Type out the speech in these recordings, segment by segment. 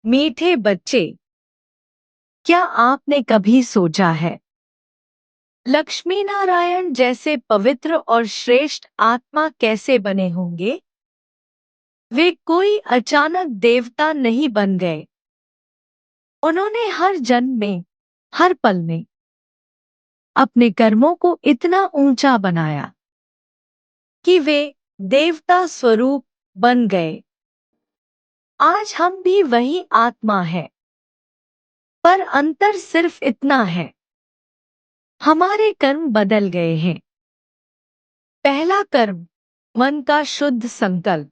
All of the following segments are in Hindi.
मीठे बच्चे, क्या आपने कभी सोचा है लक्ष्मी नारायण जैसे पवित्र और श्रेष्ठ आत्मा कैसे बने होंगे? वे कोई अचानक देवता नहीं बन गए। उन्होंने हर जन्म में, हर पल में अपने कर्मों को इतना ऊंचा बनाया कि वे देवता स्वरूप बन गए। आज हम भी वही आत्मा है, पर अंतर सिर्फ इतना है, हमारे कर्म बदल गए हैं। पहला कर्म, मन का शुद्ध संकल्प।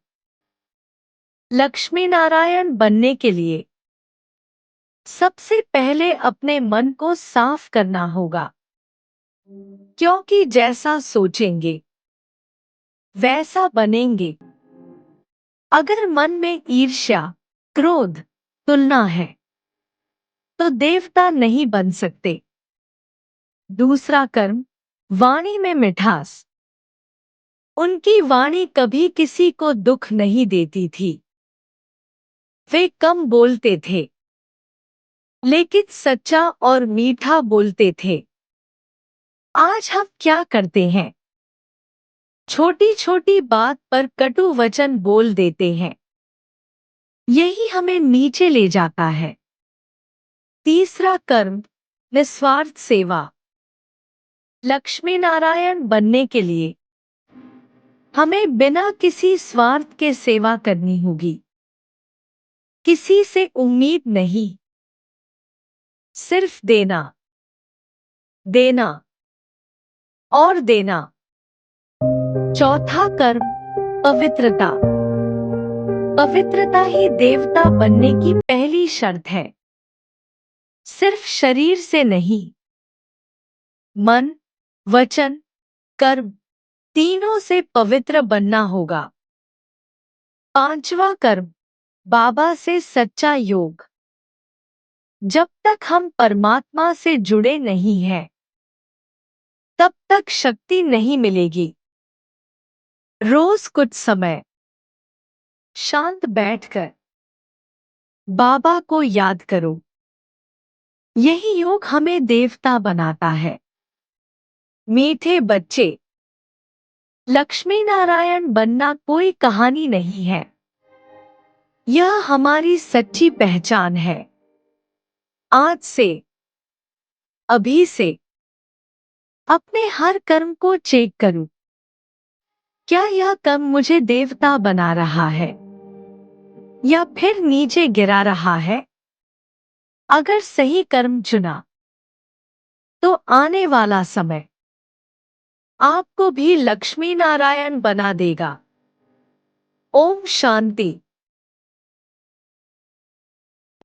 लक्ष्मी नारायण बनने के लिए सबसे पहले अपने मन को साफ करना होगा, क्योंकि जैसा सोचेंगे वैसा बनेंगे। अगर मन में ईर्ष्या, क्रोध, तुलना है तो देवता नहीं बन सकते। दूसरा कर्म, वाणी में मिठास। उनकी वाणी कभी किसी को दुख नहीं देती थी। वे कम बोलते थे, लेकिन सच्चा और मीठा बोलते थे। आज हम क्या करते हैं? छोटी छोटी बात पर कटु वचन बोल देते हैं। यही हमें नीचे ले जाता है। तीसरा कर्म, निस्वार्थ सेवा। लक्ष्मी नारायण बनने के लिए हमें बिना किसी स्वार्थ के सेवा करनी होगी। किसी से उम्मीद नहीं, सिर्फ देना, देना और देना। चौथा कर्म, पवित्रता। पवित्रता ही देवता बनने की पहली शर्त है। सिर्फ शरीर से नहीं, मन, वचन, कर्म तीनों से पवित्र बनना होगा। पांचवा कर्म, बाबा से सच्चा योग। जब तक हम परमात्मा से जुड़े नहीं हैं, तब तक शक्ति नहीं मिलेगी। रोज कुछ समय शांत बैठकर बाबा को याद करो। यही योग हमें देवता बनाता है। मीठे बच्चे, लक्ष्मी नारायण बनना कोई कहानी नहीं है, यह हमारी सच्ची पहचान है। आज से, अभी से अपने हर कर्म को चेक करूं। क्या यह कर्म मुझे देवता बना रहा है या फिर नीचे गिरा रहा है? अगर सही कर्म चुना तो आने वाला समय आपको भी लक्ष्मी नारायण बना देगा। ओम शांति।